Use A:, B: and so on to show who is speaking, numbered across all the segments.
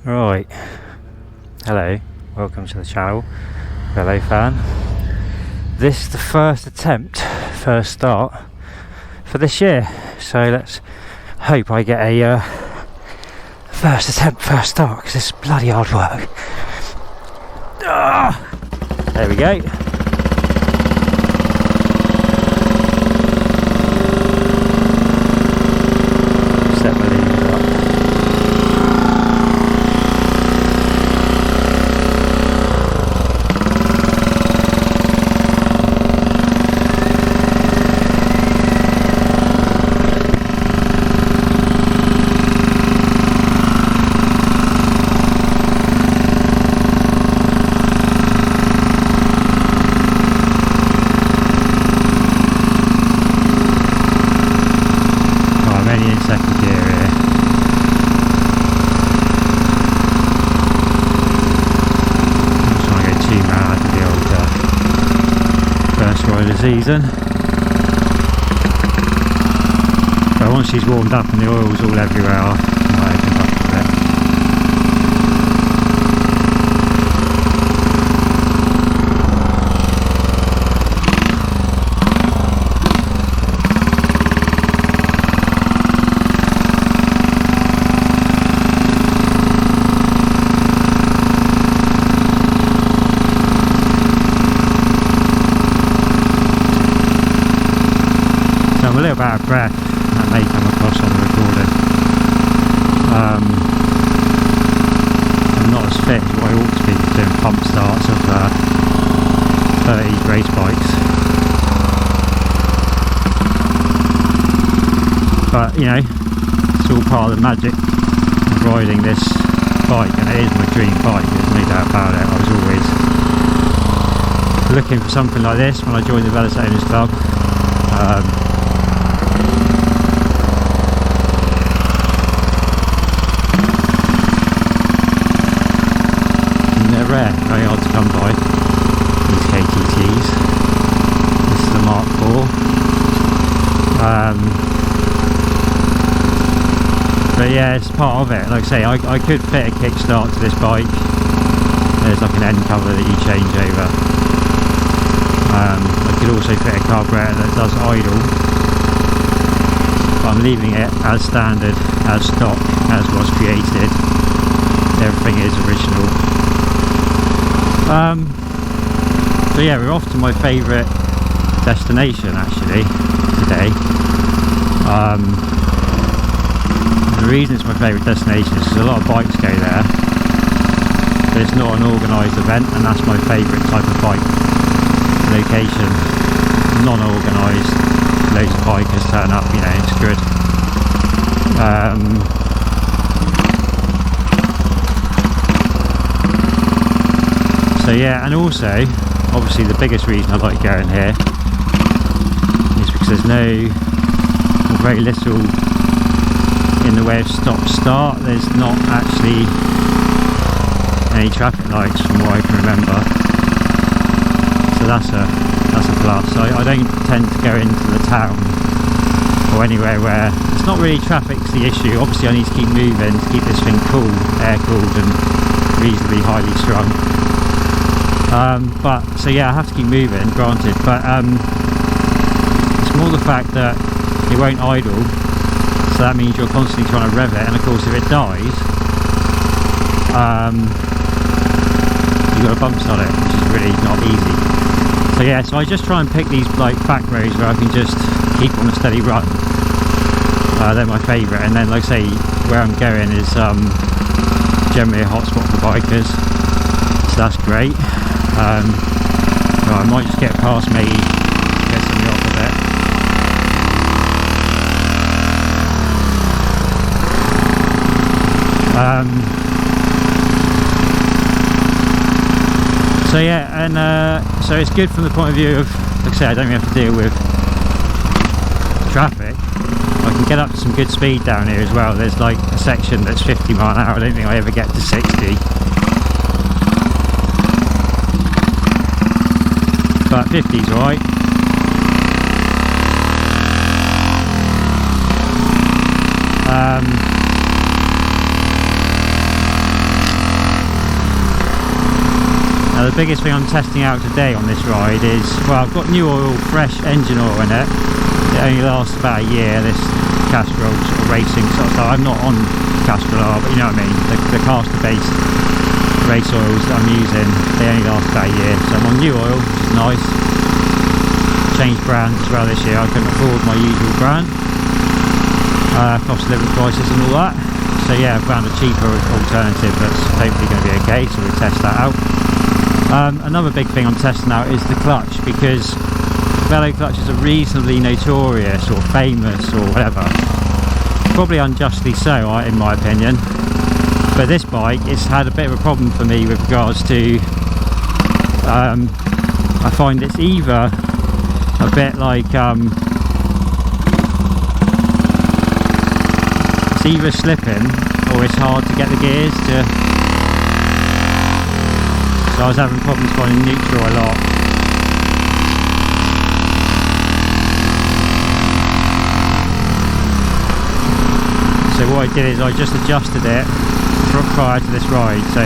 A: Right, hello, welcome to the channel, Velo fan. This is the first start for this year, so let's hope I get a first start, because it's bloody hard work. There we go. Set my levers up. Second gear here. I'm not trying to go too mad with the old first ride of the season. But once she's warmed up and the oil's all everywhere, I might open up a bit. I'm a little bit out of breath. That may come across on the recording. I'm not as fit as what I ought to be doing pump starts of 30s race bikes. But you know, it's all part of the magic of riding this bike, and it is my dream bike, there's no doubt about it. I was always looking for something like this when I joined the Velocette Owners Club. They're rare, very hard to come by, these KTTs. This is the Mark IV. But yeah, it's part of it. Like I say, I could fit a kickstart to this bike. There's like an end cover that you change over. I could also fit a carburetor that does idle. But I'm leaving it as standard, as stock, as was created. Everything is original. So yeah, we're off to my favourite destination actually today. The reason it's my favourite destination is because a lot of bikes go there, but it's not an organised event, and that's my favourite type of bike location. Non-organised, loads of bikers turn up, you know, it's good. So yeah, and also, obviously the biggest reason I like going here is because there's very little in the way of stop-start. There's not actually any traffic lights from what I can remember. So that's a plus. I don't tend to go into the town or anywhere where it's not really traffic's the issue. Obviously I need to keep moving to keep this thing cool, air-cooled and reasonably highly strung. But so yeah, I have to keep moving, granted, but it's more the fact that it won't idle, so that means you're constantly trying to rev it, and of course if it dies, you've got to bump start it, which is really not easy. So yeah, so I just try and pick these like back roads where I can just keep on a steady run. They're my favourite, and then like I say, where I'm going is generally a hotspot for bikers, so that's great. I might just get past me, get something off of it. So yeah, and so it's good from the point of view of, like I say, I don't really have to deal with traffic. I can get up to some good speed down here as well. There's like a section that's 50 mile an hour. I don't think I ever get to 60. But 50's alright. Now the biggest thing I'm testing out today on this ride is, well, I've got new oil, fresh engine oil in it. It only lasts about a year, this Castrol sort of racing sort of style. I'm not on Castrol, but you know what I mean, the caster based race oils that I'm using, they only last about a year. So I'm on new oil, which is nice. Changed brands as well this year, I couldn't afford my usual brand. Cost of living crisis and all that. So yeah, I found a cheaper alternative that's hopefully going to be okay, so we'll test that out. Another big thing I'm testing out is the clutch, because Velo clutches are reasonably notorious or famous or whatever, probably unjustly so in my opinion, but this bike, it's had a bit of a problem for me with regards to I find it's either a bit like it's either slipping or it's hard to get the gears to, so I was having problems finding neutral a lot. So what I did is I just adjusted it prior to this ride. So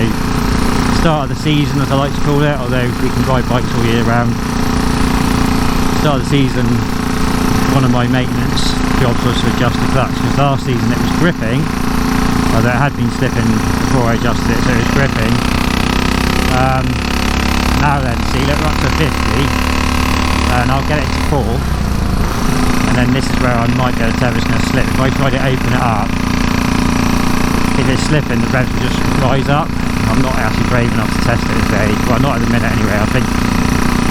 A: start of the season, as I like to call it, although we can ride bikes all year round. Start of the season, one of my maintenance jobs was to adjust the clutch, because last season it was gripping, although it had been slipping before I adjusted it, so it was gripping. Now then, see, look, we're up to 50 and I'll get it to 4, and then this is where I might be able to tell if it's going to slip. If I try to open it up, if it's slipping, the revs will just rise up. I'm not actually brave enough to test it today, well, not at the minute anyway. I think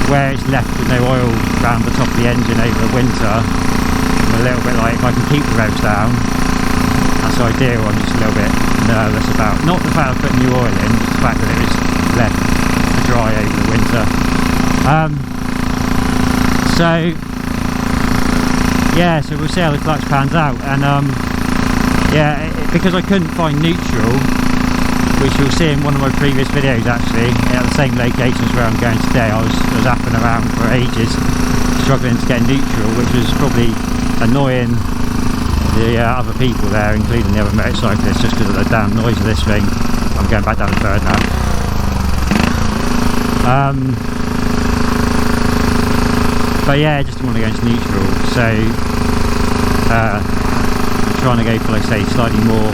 A: where it's left with no oil around the top of the engine over the winter, I'm a little bit like, if I can keep the revs down, that's ideal. I'm just a little bit nervous about, not the fact of putting new oil in, just the fact that it was left to dry over the winter. So yeah, so we'll see how the clutch pans out. And yeah, because I couldn't find neutral, which you'll see in one of my previous videos actually, at the same locations where I'm going today, I was apping around for ages struggling to get neutral, which was probably annoying the other people there, including the other motorcyclists, just because of the damn noise of this thing. I'm going back down the third now. But yeah, I just didn't want to go into neutral, so I'm trying to go for, like I say, slightly more,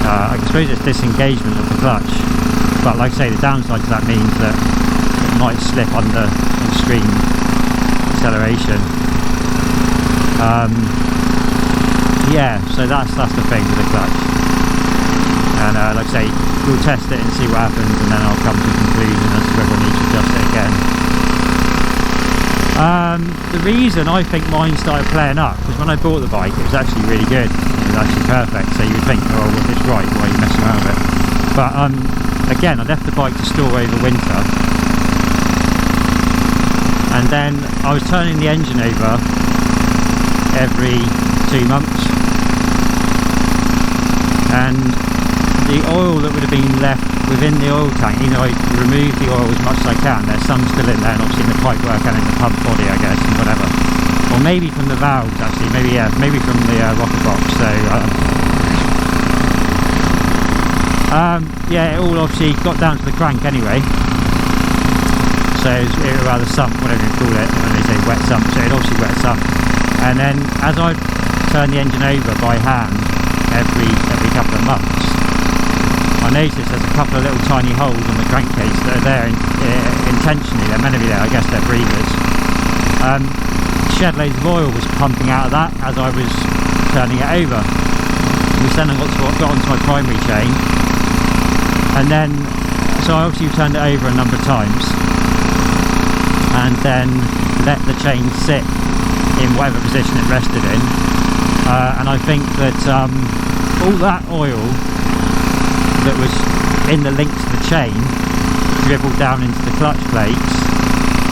A: I suppose it's disengagement of the clutch, but like I say, the downside to that means that it might slip under extreme acceleration. Yeah, so that's the thing with the clutch. And like I say, we'll test it and see what happens, and then I'll come to a conclusion as to whether I need to adjust it again. The reason I think mine started playing up was when I bought the bike, it was actually really good. It was actually perfect, so you would think, oh, well, it's right, why are you messing around with it? But again, I left the bike to store over winter, and then I was turning the engine over every 2 months, and the oil that would have been left within the oil tank, you know, I remove the oil as much as I can. There's some still in there, and obviously in the pipework and in the pump body, I guess, and whatever. Or maybe from the valves, actually. Maybe, yeah, maybe from the rocker box. So yeah, it all obviously got down to the crank anyway. So it was rather sump, whatever you call it, when they say wet sump. So it obviously wet sump. And then as I turn the engine over by hand every couple of months, I noticed there's a couple of little tiny holes on the crankcase that are there intentionally. They're meant to be there, I guess they're breathers. Shed loads of oil was pumping out of that as I was turning it over, which then got onto my primary chain, and then so I obviously turned it over a number of times and then let the chain sit in whatever position it rested in, and I think that all that oil that was in the links to the chain dribbled down into the clutch plates,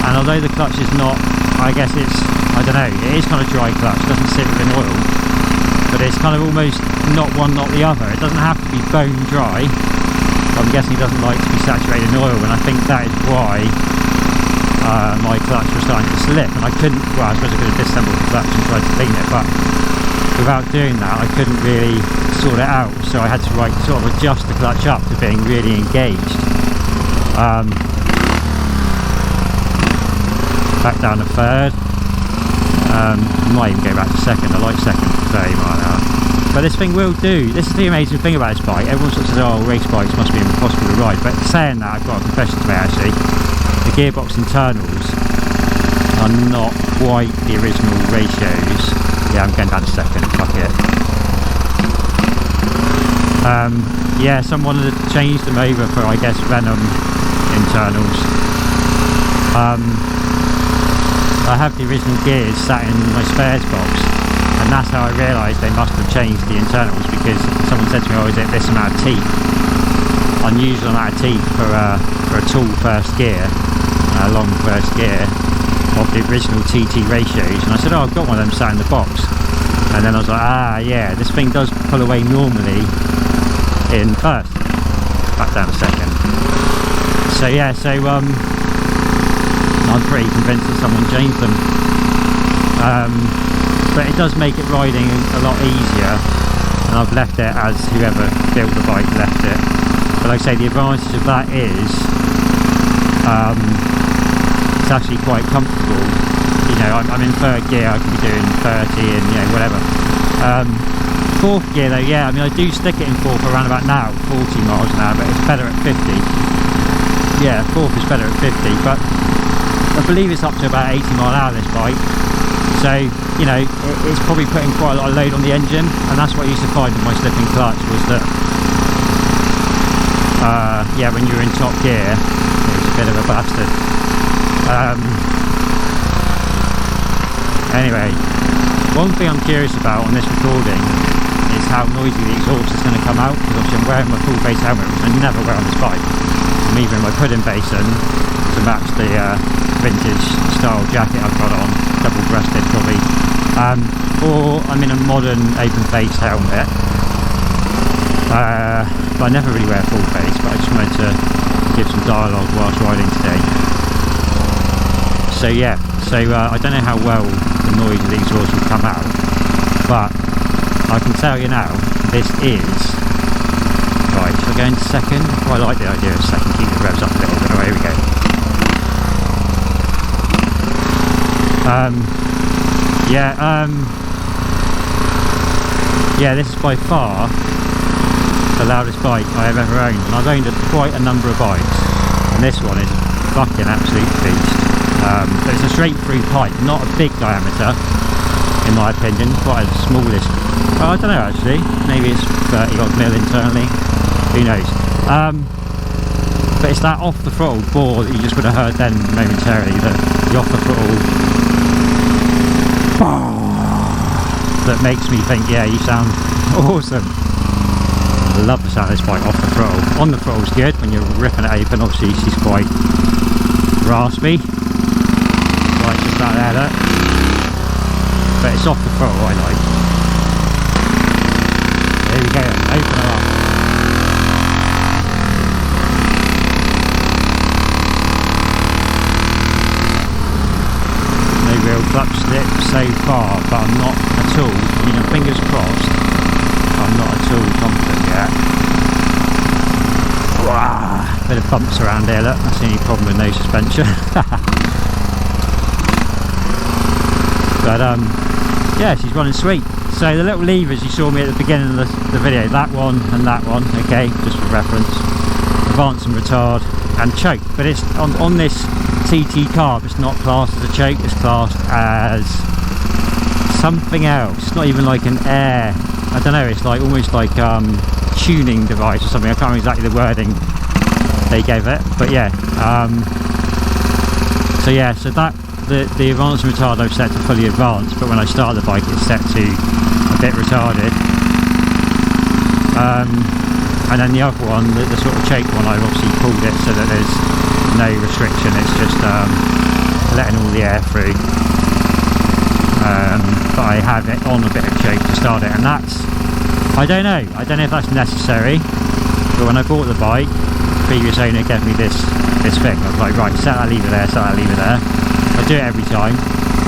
A: and although the clutch is not, I guess it's, I don't know, it is kind of dry clutch, doesn't sit within oil, but it's kind of almost not one not the other. It doesn't have to be bone dry, but I'm guessing it doesn't like to be saturated in oil, and I think that is why my clutch was starting to slip, and I couldn't, well, I suppose I could have disassembled the clutch and tried to clean it, but without doing that I couldn't really sort it out, so I had to sort of adjust the clutch up to being really engaged. back down to third. Might even go back to second. I like second for 30 mile an hour. But this thing will do. This is the amazing thing about this bike. Everyone sort of says, oh, race bikes must be impossible to ride. But saying that, I've got a confession to make actually. The gearbox internals are not quite the original ratios. Yeah, I'm going down to second. Fuck it. Yeah, someone had changed them over for, I guess, Venom internals. I have the original gears sat in my spares box, and that's how I realised they must have changed the internals, because someone said to me, oh, is it this amount of teeth? Unusual amount of teeth for a tall first gear, a long first gear of the original TT ratios. And I said, oh, I've got one of them sat in the box. And then I was like, ah, yeah, this thing does pull away normally in first, back down to second. So yeah, I'm pretty convinced that someone changed them. But it does make it riding a lot easier, and I've left it as whoever built the bike left it. But like I say, the advantage of that is it's actually quite comfortable. You know, I'm in third gear, I can be doing 30 and, you know, whatever. Fourth gear though, yeah, I mean, I do stick it in fourth around about now, 40 miles an hour, but it's better at 50. Yeah, fourth is better at 50, but I believe it's up to about 80 mile an hour this bike. So, you know, it's probably putting quite a lot of load on the engine, and that's what I used to find with my slipping clutch, was that yeah, when you're in top gear, it was a bit of a bastard. Anyway, one thing I'm curious about on this recording is how noisy the exhaust is going to come out, because obviously I'm wearing my full face helmet, which I never wear on this bike. I'm even in my pudding basin to match the vintage style jacket I've got on, double breasted probably, or I'm in a modern open face helmet. But I never really wear full face, but I just wanted to give some dialogue whilst riding today. So yeah, I don't know how well the noise of the exhaust will come out, but I can tell you now, this is right. Should I go into second? Oh, I like the idea of second, keep the revs up a little bit. Oh, here we go. Yeah, this is by far the loudest bike I have ever owned, and I've owned quite a number of bikes, and this one is fucking absolute beast. But it's a straight through pipe, not a big diameter in my opinion, quite a smallish. Well, I don't know actually, maybe it's 30 odd mil internally, who knows. But it's that off the throttle bore that you just would have heard then momentarily, the off the throttle that makes me think, yeah, you sound awesome. I love the sound of this bike off the throttle. On the throttle's good, when you're ripping it open, obviously she's quite raspy. Right, just about there, look. But it's off the throttle I like. There we go, open her up. No real clutch slip so far, but I'm not at all, you know, fingers crossed, I'm not at all confident yet. Wow, bit of bumps around here, look, that's the only problem with no suspension. But yeah, she's running sweet. So the little levers you saw me at the beginning of the video, that one and that one, okay, just for reference, advance and retard and choke. But it's on this TT carb, it's not classed as a choke, it's classed as something else. It's not even like an air, I don't know, it's like almost like tuning device or something. I can't remember exactly the wording they gave it, but yeah. So yeah, so that the advance and retard I've set to fully advanced, but when I start the bike it's set to a bit retarded. And then the other one, the sort of choke one, I've obviously pulled it so that there's no restriction, it's just letting all the air through. But I have it on a bit of choke to start it, and that's, I don't know if that's necessary, but when I bought the bike, the previous owner gave me this thing. I was like, right, set that lever there, set that lever there. I do it every time,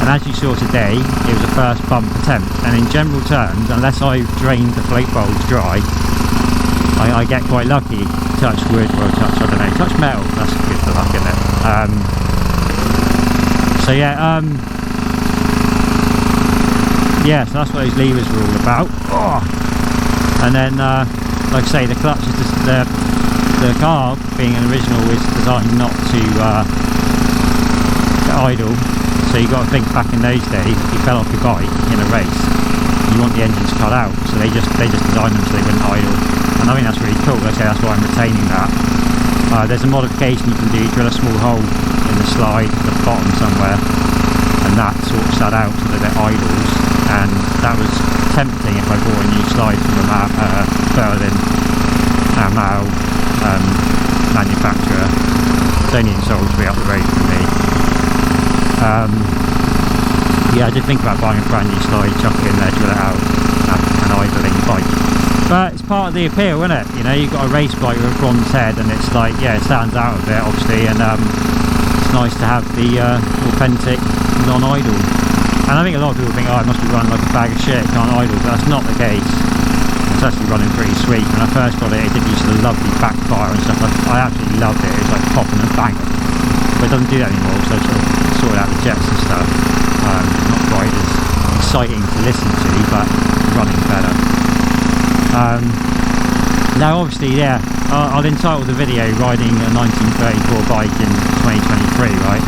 A: and as you saw today, it was a first bump attempt, and in general terms, unless I've drained the float bulbs dry, I get quite lucky. Touch wood, or touch, I don't know, touch metal, that's good for luck, isn't it? So yeah, yeah, so that's what those levers were all about. Oh. And then, like I say, the clutch is just the carb, being an original, is designed not to idle. So you've got to think, back in those days, if you fell off your bike in a race, you want the engines cut out. So they just designed them so they wouldn't idle. And I think that's really cool. Like I say, that's why I'm retaining that. There's a modification you can do, drill a small hole in the slide at the bottom somewhere, and that sorts that out so that it idles. And that was tempting if I bought a new slide from a Berlin manufacturer. It's only in Salisbury up the road from me. Yeah, I did think about buying a brand new slide, chuck it in there, drill it out, and idling bike. But it's part of the appeal, isn't it? You know, you've got a race bike with a bronze head, and it's like, yeah, it stands out a bit, obviously, and it's nice to have the authentic non-idle. And I think a lot of people think, oh, it must be running like a bag of shit, it can't idle, but that's not the case. It's actually running pretty sweet. When I first got it, it did use the lovely backfire and stuff. I absolutely loved it. It was like popping and banging. But it doesn't do that anymore, so I sort of sorted out the jets and stuff. Not quite as exciting to listen to, but running better. Now obviously, yeah, I'll entitle the video riding a 1934 bike in 2023, right?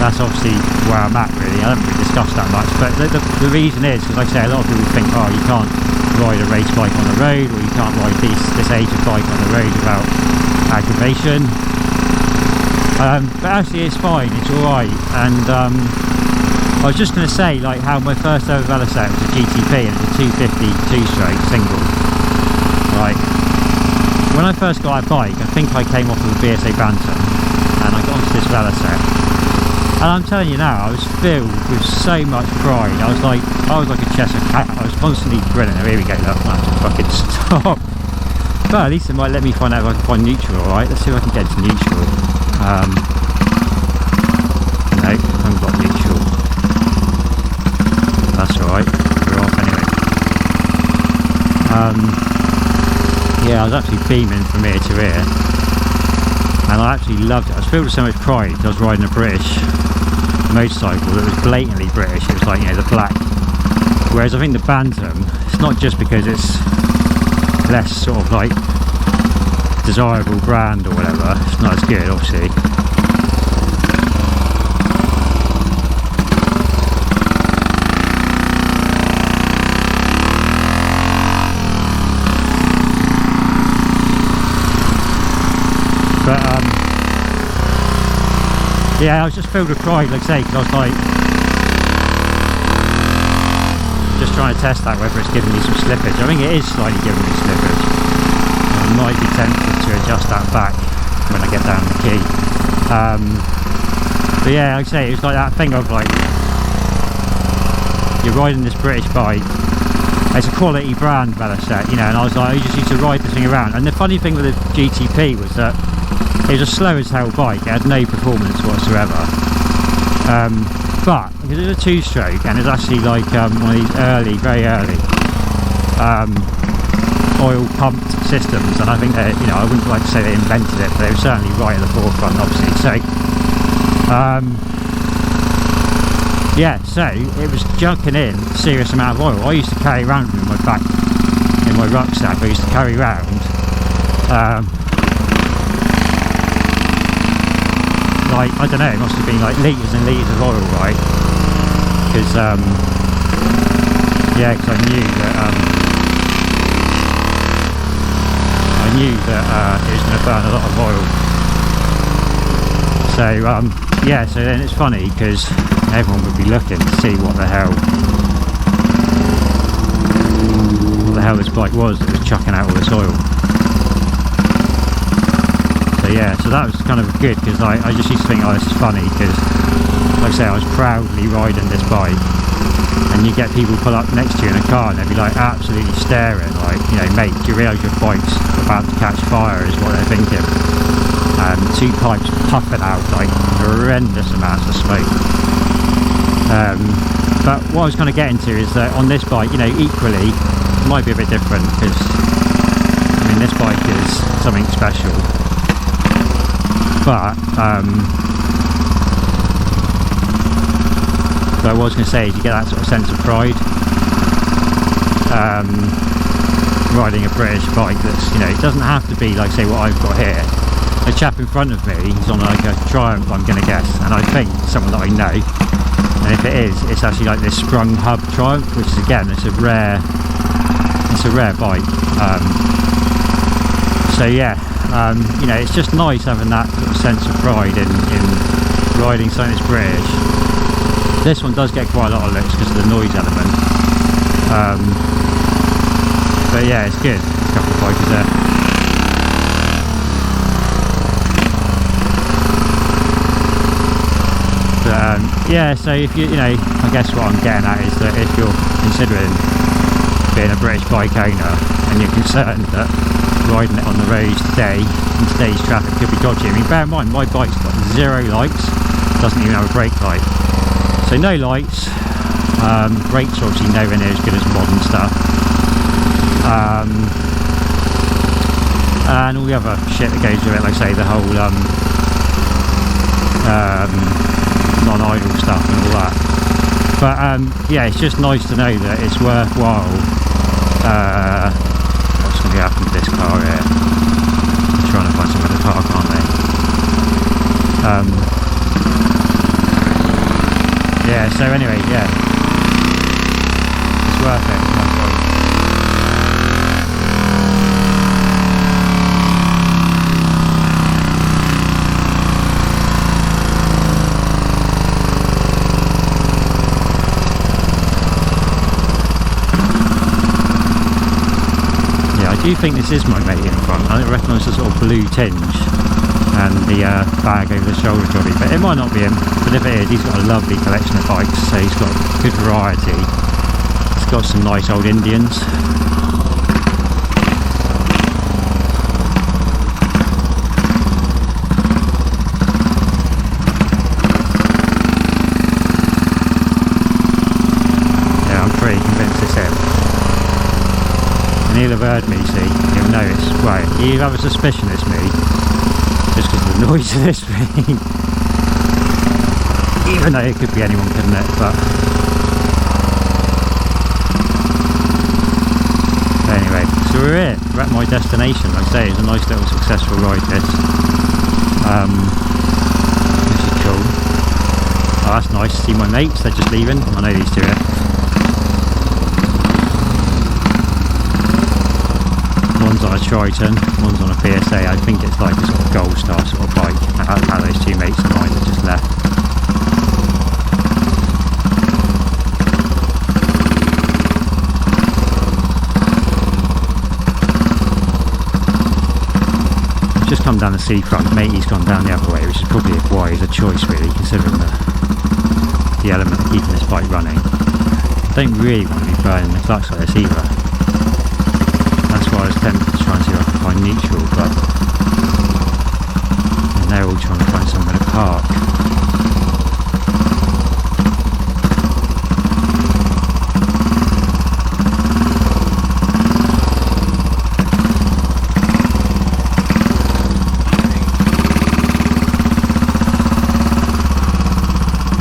A: That's obviously where I'm at, really. I haven't really discussed that much, but the reason is because, like I say, a lot of people think, oh, you can't ride a race bike on the road, or you can't ride this age of bike on the road without aggravation. But actually it's fine, it's alright. And I was just going to say, like, how my first ever Velocette was a GTP, and it was a 250 two-stroke single. Right, when I first got that bike, I think I came off of a BSA Bantam, and I got onto this Velocette. And I'm telling you now, I was filled with so much pride. I was like a Cheshire cat. I was constantly grinning. Oh, here we go, look, I have to fucking stop. But at least it might let me find out if I can find neutral, alright? Let's see if I can get to neutral. No, I haven't got neutral. That's alright, we're off anyway. Yeah, I was actually beaming from ear to ear. And I actually loved it. I was filled with so much pride because I was riding a British motorcycle that was blatantly British. It was like, you know, the black. Whereas I think the Bantam, it's not just because it's less sort of like desirable brand or whatever, it's not as good, obviously. But yeah, I was just filled with pride, like I say, because I was like just trying to test that, whether it's giving me some slippage. I think it is slightly giving me slippage. I might be tempted to adjust that back when I get down the key. But yeah, like I say, it was like that thing of like, you're riding this British bike, it's a quality brand, Velocette, you know, and I was like, I just used to ride this thing around. And the funny thing with the GTP was that it was a slow as hell bike, it had no performance whatsoever. But because it was a two-stroke, and it's actually like one of these early, very early oil pumped systems, and I think that, you know, I wouldn't like to say they invented it, but they were certainly right at the forefront, obviously. So yeah, so it was junking in a serious amount of oil. I used to carry around in my back, in my rucksack. I used to carry around like, I don't know, it must have been like litres and litres of oil, right? Because yeah, because I knew that it was going to burn a lot of oil. So yeah, so then it's funny because everyone would be looking to see what the hell this bike was that was chucking out all this oil. So yeah, so that was kind of good, because I just used to think, oh, this is funny, because like I say, I was proudly riding this bike, and you get people pull up next to you in a car and they'd be like absolutely staring, like, you know, mate, do you realise your bike's about to catch fire, is what they're thinking. Two pipes puffing out like horrendous amounts of smoke. But what I was kind of getting to is that on this bike, you know, equally it might be a bit different, because I mean, this bike is something special. But But what I was going to say is you get that sort of sense of pride riding a British bike that's, you know, it doesn't have to be like, say, what I've got here. The chap in front of me, he's on like a Triumph, I'm going to guess, and I think someone that I know, and if it is, it's actually like this sprung hub Triumph, which is, again, it's a rare bike. So yeah, you know, it's just nice having that sort of sense of pride in riding something that's British. This one does get quite a lot of looks because of the noise element, but yeah, it's good. There's a couple of bikers there. But yeah, so if you know, I guess what I'm getting at is that if you're considering being a British bike owner and you're concerned that riding it on the roads today in today's traffic could be dodgy. I mean, bear in mind, my bike's got 0 lights, doesn't even have a brake light. So no lights, brakes are obviously nowhere near as good as modern stuff. And all the other shit that goes with it, like say the whole non-idle stuff and all that. But yeah, it's just nice to know that it's worthwhile. What's going to happen to this car here? I'm trying to find somewhere to park, aren't they? Yeah, so anyway, yeah, it's worth it. I do think this is my mate in front. I recognise the sort of blue tinge and the bag over the shoulder jolly, but it might not be him. But if it is, he's got a lovely collection of bikes, so he's got good variety. He's got some nice old Indians. Yeah, I'm pretty convinced it's him. He'll have heard me, see, he'll know it's, right, he'll have a suspicion it's me, just because of the noise of this thing. Even though it could be anyone, couldn't it, but anyway, so we're here, we're at my destination. Like I say, it's a nice little successful ride this. This is cool. Oh, that's nice to see my mates, they're just leaving, I know these two here. One's on a Triton, one's on a PSA. I think it's like a sort of Gold Star sort of bike. How those two mates of mine that just left. I've just come down the seafront. Matey's gone down the other way, which is probably a wiser choice really, considering the element of keeping this bike running. I don't really want to be burning the clutch like this either. That's why I was tempted to try and see if I could find neutral, but and they're all trying to find somewhere to park.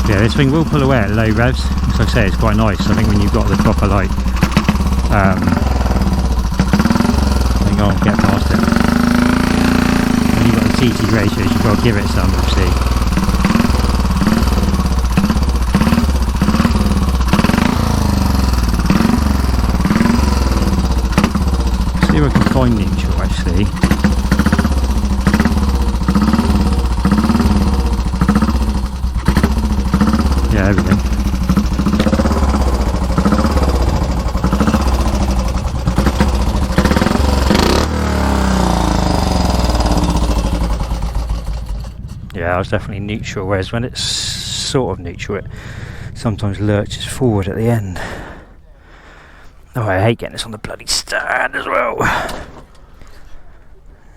A: Yeah, this thing will pull away at low revs. As I say, it's quite nice. I think when you've got the proper like I'll get past it. When you've got the TT ratios, you've got to give it some, obviously. See if I can find neutral, actually. Yeah, there we go. Yeah, I was definitely neutral, whereas when it's sort of neutral, it sometimes lurches forward at the end. Oh, I hate getting this on the bloody stand as well.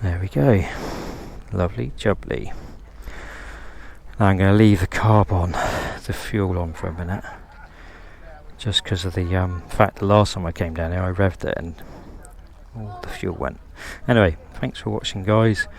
A: There we go. Lovely jubbly. Now I'm going to leave the carb on, the fuel on for a minute. Just because of the fact the last time I came down here I revved it and all the fuel went. Anyway, thanks for watching guys.